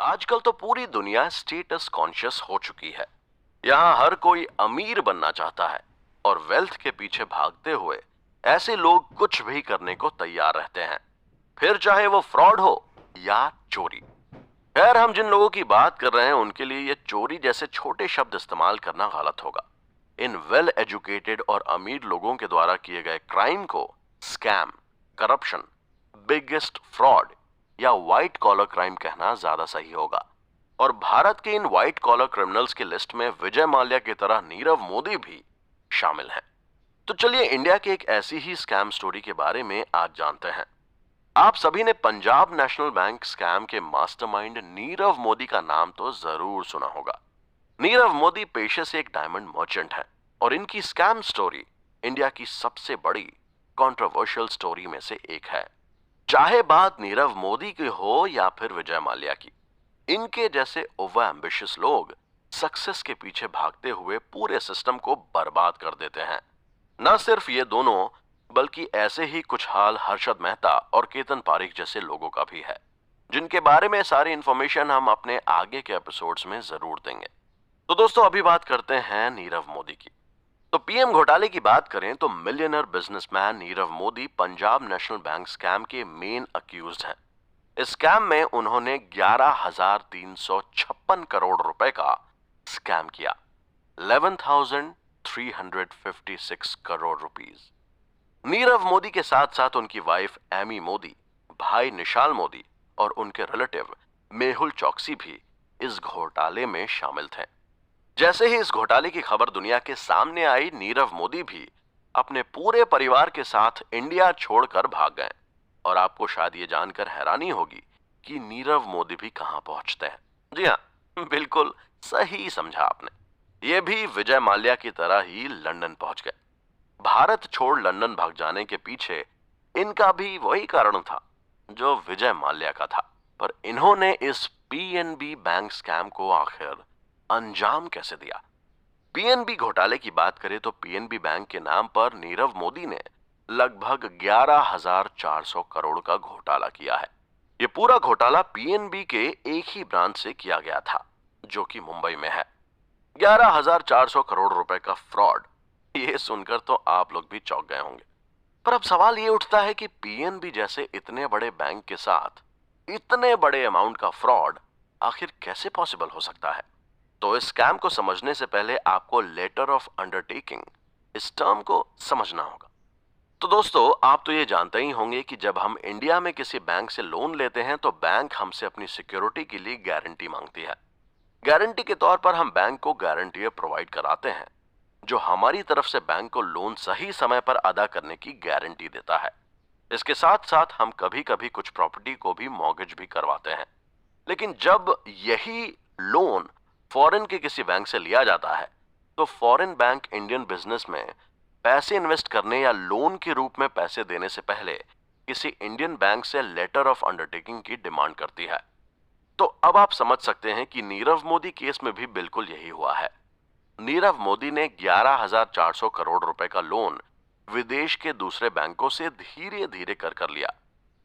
आजकल तो पूरी दुनिया स्टेटस कॉन्शियस हो चुकी है। यहाँ हर कोई अमीर बनना चाहता है और वेल्थ के पीछे भागते हुए ऐसे लोग कुछ भी करने को तैयार रहते हैं, फिर चाहे वो फ्रॉड हो या चोरी। खैर, हम जिन लोगों की बात कर रहे हैं उनके लिए ये चोरी जैसे छोटे शब्द इस्तेमाल करना गलत होगा। इन वेल एजुकेटेड और अमीर लोगों के द्वारा किए गए क्राइम को स्कैम, करप्शन, बिगेस्ट फ्रॉड या व्हाइट कॉलर क्राइम कहना ज्यादा सही होगा। और भारत के इन व्हाइट कॉलर क्रिमिनल्स की लिस्ट में विजय माल्या की तरह नीरव मोदी भी शामिल हैं। तो चलिए इंडिया की एक ऐसी ही स्कैम स्टोरी के बारे में आज जानते हैं। आप सभी ने पंजाब नेशनल बैंक स्कैम के मास्टरमाइंड नीरव मोदी का नाम तो जरूर सुना होगा। नीरव मोदी पेशे से एक डायमंड मर्चेंट है और इनकी स्कैम स्टोरी इंडिया की सबसे बड़ी कंट्रोवर्शियल स्टोरी में से एक है। चाहे बात नीरव मोदी की हो या फिर विजय माल्या की, इनके जैसे ओवर एम्बिशियस लोग सक्सेस के पीछे भागते हुए पूरे सिस्टम को बर्बाद कर देते हैं। न सिर्फ ये दोनों, बल्कि ऐसे ही कुछ हाल हर्षद मेहता और केतन पारिक जैसे लोगों का भी है, जिनके बारे में सारी इंफॉर्मेशन हम अपने आगे के एपिसोड्स में जरूर देंगे। तो दोस्तों, अभी बात करते हैं नीरव मोदी की। तो पीएम घोटाले की बात करें तो millionaire businessman Nirav Modi Punjab national bank scam के मेन अक्यूज्ड हैं। इस स्कैम में उन्होंने 11,356 करोड़ रुपए का स्कैम किया। 11,356 करोड़ रुपीस। नीरव मोदी के साथ साथ उनकी वाइफ एमी मोदी, भाई निशाल मोदी और उनके रिलेटिव मेहुल चौकसी भी इस घोटाले में शामिल थे। जैसे ही इस घोटाले की खबर दुनिया के सामने आई, नीरव मोदी भी अपने पूरे परिवार के साथ इंडिया छोड़कर भाग गए। और आपको शायद ये जानकर हैरानी होगी कि नीरव मोदी भी कहां पहुंचते हैं। जी हाँ, बिल्कुल सही समझा आपने। ये भी विजय माल्या की तरह ही लंदन पहुंच गए। भारत छोड़ लंदन भाग जाने के पीछे इनका भी वही कारण था जो विजय माल्या का था। पर इन्होंने इस पीएनबी बैंक स्कैम को आखिर अंजाम कैसे दिया? पीएनबी घोटाले की बात करें तो पीएनबी बैंक के नाम पर नीरव मोदी ने लगभग 11,400 करोड़ का घोटाला किया है। ये पूरा घोटाला पीएनबी के एक ही ब्रांच से किया गया था, जो कि मुंबई में है। 11,400 करोड़ रुपए का फ्रॉड, ये सुनकर तो आप लोग भी चौंक गए होंगे। पर अब सवाल ये उठता है कि पीएनबी जैसे इतने बड़े बैंक के साथ इतने बड़े अमाउंट का फ्रॉड आखिर कैसे पॉसिबल हो सकता है? तो इस स्कैम को समझने से पहले आपको लेटर ऑफ अंडरटेकिंग, इस टर्म को समझना होगा। तो दोस्तों, आप तो ये जानते ही होंगे कि जब हम इंडिया में किसी बैंक से लोन लेते हैं तो बैंक हमसे अपनी सिक्योरिटी के लिए गारंटी मांगती है। गारंटी के तौर पर हम बैंक को गारंटी प्रोवाइड कराते हैं, जो हमारी तरफ से बैंक को लोन सही समय पर अदा करने की गारंटी देता है। इसके साथ साथ हम कभी कभी कुछ प्रॉपर्टी को भी मॉर्गेज भी करवाते हैं। लेकिन जब यही लोन फॉरेन के किसी बैंक से लिया जाता है तो फॉरेन बैंक इंडियन बिजनेस में पैसे इन्वेस्ट करने या लोन के रूप में पैसे देने से पहले किसी इंडियन बैंक से लेटर ऑफ अंडरटेकिंग की डिमांड करती है। तो अब आप समझ सकते हैं कि नीरव मोदी केस में भी बिल्कुल यही हुआ है। नीरव मोदी ने 11,400 करोड़ रुपए का लोन विदेश के दूसरे बैंकों से धीरे धीरे कर लिया।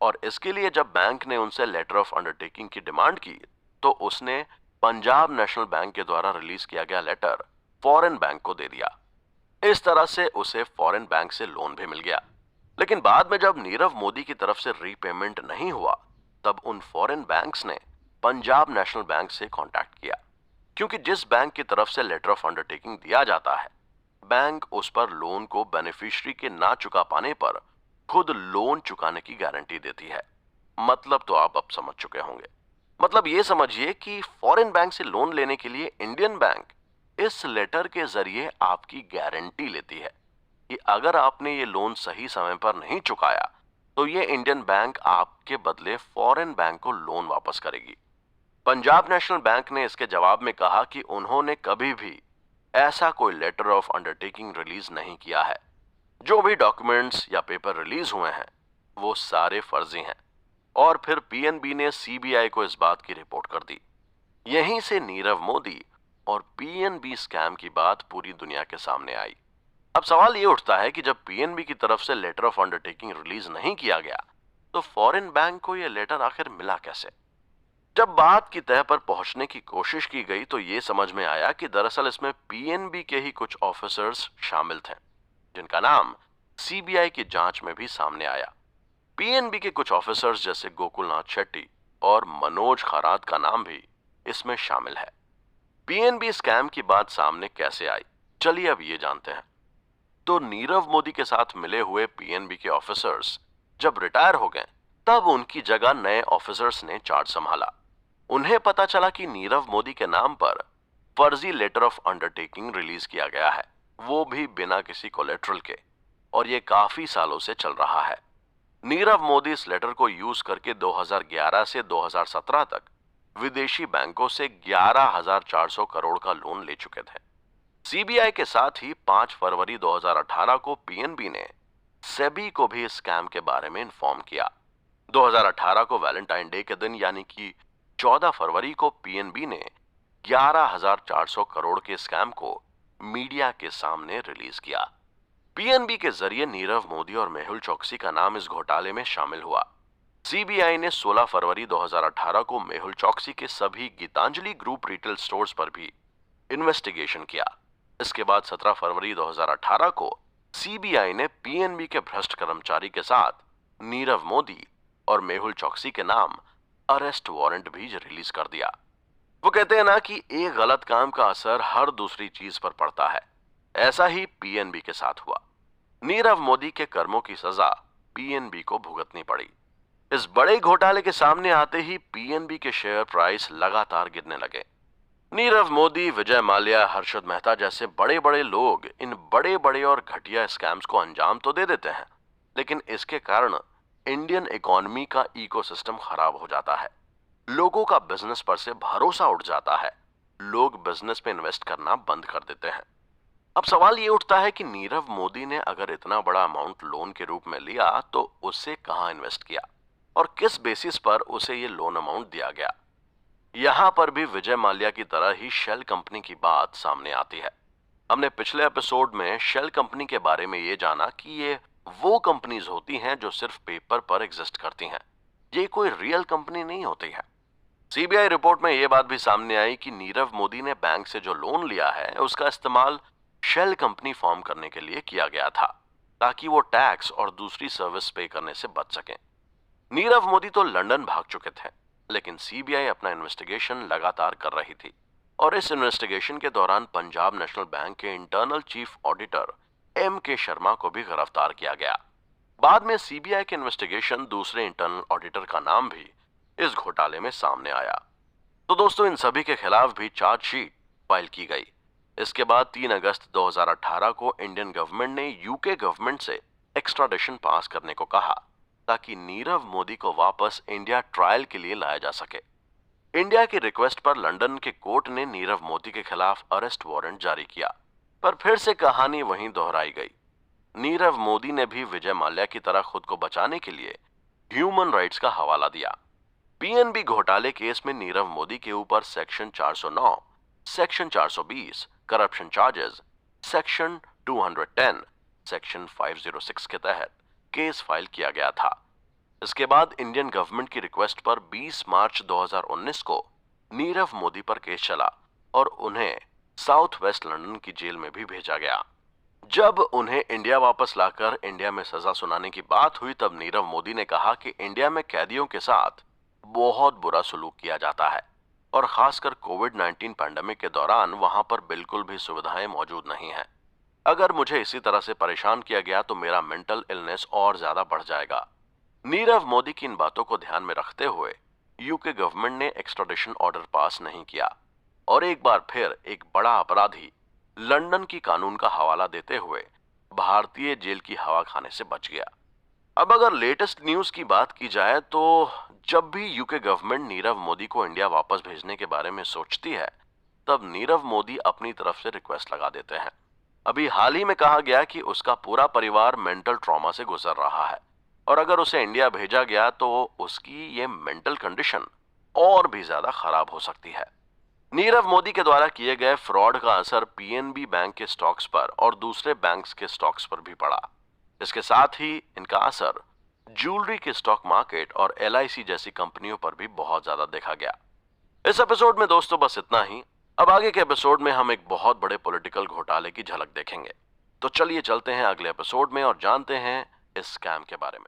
और इसके लिए जब बैंक ने उनसे लेटर ऑफ अंडरटेकिंग की डिमांड की तो उसने पंजाब नेशनल बैंक के द्वारा रिलीज किया गया लेटर फॉरेन बैंक को दे दिया। इस तरह से उसे फॉरेन बैंक से लोन भी मिल गया। लेकिन बाद में जब नीरव मोदी की तरफ से रीपेमेंट नहीं हुआ, तब उन फॉरेन बैंक्स ने पंजाब नेशनल बैंक से कांटेक्ट किया, क्योंकि जिस बैंक की तरफ से लेटर ऑफ अंडरटेकिंग दिया जाता है, बैंक उस पर लोन को बेनिफिशियरी के ना चुका पाने पर खुद लोन चुकाने की गारंटी देती है। मतलब तो आप अब समझ चुके होंगे। मतलब ये समझिए कि फॉरेन बैंक से लोन लेने के लिए इंडियन बैंक इस लेटर के जरिए आपकी गारंटी लेती है कि अगर आपने ये लोन सही समय पर नहीं चुकाया तो ये इंडियन बैंक आपके बदले फॉरेन बैंक को लोन वापस करेगी। पंजाब नेशनल बैंक ने इसके जवाब में कहा कि उन्होंने कभी भी ऐसा कोई लेटर ऑफ अंडरटेकिंग रिलीज नहीं किया है। जो भी डॉक्यूमेंट्स या पेपर रिलीज हुए हैं वो सारे फर्जी हैं। और फिर पीएनबी ने सीबीआई को इस बात की रिपोर्ट कर दी। यहीं से नीरव मोदी और पीएनबी स्कैम की बात पूरी दुनिया के सामने आई। अब सवाल ये उठता है कि जब पीएनबी की तरफ से लेटर ऑफ अंडरटेकिंग रिलीज नहीं किया गया तो फॉरेन बैंक को यह लेटर आखिर मिला कैसे? जब बात की तह पर पहुंचने की कोशिश की गई तो ये समझ में आया कि दरअसल इसमें पीएनबी के ही कुछ ऑफिसर्स शामिल थे, जिनका नाम सीबीआई की जांच में भी सामने आया। पीएनबी के कुछ ऑफिसर्स जैसे गोकुलनाथ शेट्टी और मनोज खरात का नाम भी इसमें शामिल है। पीएनबी स्कैम की बात सामने कैसे आई, चलिए अब ये जानते हैं। तो नीरव मोदी के साथ मिले हुए पीएनबी के ऑफिसर्स जब रिटायर हो गए, तब उनकी जगह नए ऑफिसर्स ने चार्ज संभाला। उन्हें पता चला कि नीरव मोदी के नाम पर फर्जी लेटर ऑफ अंडरटेकिंग रिलीज किया गया है, वो भी बिना किसी कोलेट्रल के, और ये काफी सालों से चल रहा है। नीरव मोदी इस लेटर को यूज करके 2011 से 2017 तक विदेशी बैंकों से 11,400 करोड़ का लोन ले चुके थे। सीबीआई के साथ ही 5 फरवरी 2018 को पीएनबी ने सेबी को भी इस स्कैम के बारे में इन्फॉर्म किया। 2018 को वैलेंटाइन डे के दिन यानी कि 14 फरवरी को पीएनबी ने 11,400 करोड़ के स्कैम को मीडिया के सामने रिलीज किया। पीएनबी के जरिए नीरव मोदी और मेहुल चोकसी का नाम इस घोटाले में शामिल हुआ। सीबीआई ने 16 फरवरी 2018 को मेहुल चोकसी के सभी गीतांजलि ग्रुप रिटेल स्टोर्स पर भी इन्वेस्टिगेशन किया। इसके बाद 17 फरवरी 2018 को सीबीआई ने पीएनबी के भ्रष्ट कर्मचारी के साथ नीरव मोदी और मेहुल चोकसी के नाम अरेस्ट वारंट भी रिलीज कर दिया। वो कहते हैं ना कि एक गलत काम का असर हर दूसरी चीज पर पड़ता है, ऐसा ही पीएनबी के साथ हुआ। नीरव मोदी के कर्मों की सजा पीएनबी को भुगतनी पड़ी। इस बड़े घोटाले के सामने आते ही पीएनबी के शेयर प्राइस लगातार गिरने लगे। नीरव मोदी, विजय माल्या, हर्षद मेहता जैसे बड़े बड़े लोग इन बड़े बड़े और घटिया स्कैम्स को अंजाम तो दे देते हैं, लेकिन इसके कारण इंडियन इकोनॉमी का इकोसिस्टम खराब हो जाता है। लोगों का बिजनेस पर से भरोसा उठ जाता है। लोग बिजनेस में इन्वेस्ट करना बंद कर देते हैं। अब सवाल ये उठता है कि नीरव मोदी ने अगर इतना बड़ा अमाउंट लोन के रूप में लिया तो उसे कहां इन्वेस्ट किया और किस बेसिस पर उसे ये लोन अमाउंट दिया गया। यहां पर भी विजय माल्या की तरह ही शेल कंपनी की बात सामने आती है। हमने पिछले एपिसोड में शेल कंपनी के बारे में ये जाना कि ये वो कंपनीज होती हैं जो सिर्फ पेपर पर एग्जिस्ट करती हैं, ये कोई रियल कंपनी नहीं होती है। सीबीआई रिपोर्ट में यह बात भी सामने आई कि नीरव मोदी ने बैंक से जो लोन लिया है उसका इस्तेमाल शेल कंपनी फॉर्म करने के लिए किया गया था, ताकि वो टैक्स और दूसरी सर्विस पे करने से बच सकें। नीरव मोदी तो लंदन भाग चुके थे, लेकिन सीबीआई अपना इन्वेस्टिगेशन लगातार कर रही थी और इस इन्वेस्टिगेशन के दौरान पंजाब नेशनल बैंक के internal chief auditor M.K. Sharma को भी गिरफ्तार किया गया। बाद में सीबीआई के इन्वेस्टिगेशन दूसरे इंटरनल ऑडिटर का नाम भी इस घोटाले में सामने आया। तो दोस्तों, इन सभी के खिलाफ भी चार्जशीट फाइल की गई। इसके बाद 3 अगस्त 2018 को इंडियन गवर्नमेंट ने यूके गवर्नमेंट से एक्स्ट्राडिशन पास करने को कहा, ताकि नीरव मोदी को वापस इंडिया ट्रायल के लिए लाया जा सके। इंडिया की रिक्वेस्ट पर लंदन के कोर्ट ने नीरव मोदी के खिलाफ अरेस्ट वारंट जारी किया, पर फिर से कहानी वहीं दोहराई गई। नीरव मोदी ने भी विजय माल्या की तरह खुद को बचाने के लिए ह्यूमन राइट्स का हवाला दिया। पीएनबी घोटाले केस में नीरव मोदी के ऊपर section 409, section 420 corruption charges, section 210, section 506 के तहत केस फाइल किया गया था। इसके बाद इंडियन गवर्नमेंट की रिक्वेस्ट पर 20 मार्च 2019 को नीरव मोदी पर केस चला और उन्हें साउथ वेस्ट लंदन की जेल में भी भेजा गया। जब उन्हें इंडिया वापस लाकर इंडिया में सजा सुनाने की बात हुई, तब नीरव मोदी ने कहा कि इंडिया में कैदियों के साथ बहुत बुरा सलूक किया जाता है और खासकर कोविड-19 पैंडेमिक के दौरान वहां पर बिल्कुल भी सुविधाएं मौजूद नहीं हैं। अगर मुझे इसी तरह से परेशान किया गया तो मेरा मेंटल इलनेस और ज्यादा बढ़ जाएगा। नीरव मोदी की इन बातों को ध्यान में रखते हुए यूके गवर्नमेंट ने एक्स्ट्राडिशन ऑर्डर पास नहीं किया और एक बार फिर एक बड़ा अपराधी लंदन की कानून का हवाला देते हुए भारतीय जेल की हवा खाने से बच गया। अब अगर लेटेस्ट न्यूज की बात की जाए तो जब भी यूके गवर्नमेंट नीरव मोदी को इंडिया वापस भेजने के बारे में सोचती है, तब नीरव मोदी अपनी तरफ से रिक्वेस्ट लगा देते हैं। अभी हाल ही में कहा गया कि उसका पूरा परिवार मेंटल ट्रॉमा से गुजर रहा है और अगर उसे इंडिया भेजा गया तो उसकी ये मेंटल कंडीशन और भी ज्यादा खराब हो सकती है। नीरव मोदी के द्वारा किए गए फ्रॉड का असर पीएनबी बैंक के स्टॉक्स पर और दूसरे बैंक्स के स्टॉक्स पर भी पड़ा। इसके साथ ही इनका असर ज्वेलरी के स्टॉक मार्केट और एलआईसी जैसी कंपनियों पर भी बहुत ज्यादा देखा गया। इस एपिसोड में दोस्तों बस इतना ही। अब आगे के एपिसोड में हम एक बहुत बड़े पॉलिटिकल घोटाले की झलक देखेंगे। तो चलिए चलते हैं अगले एपिसोड में और जानते हैं इस स्कैम के बारे में।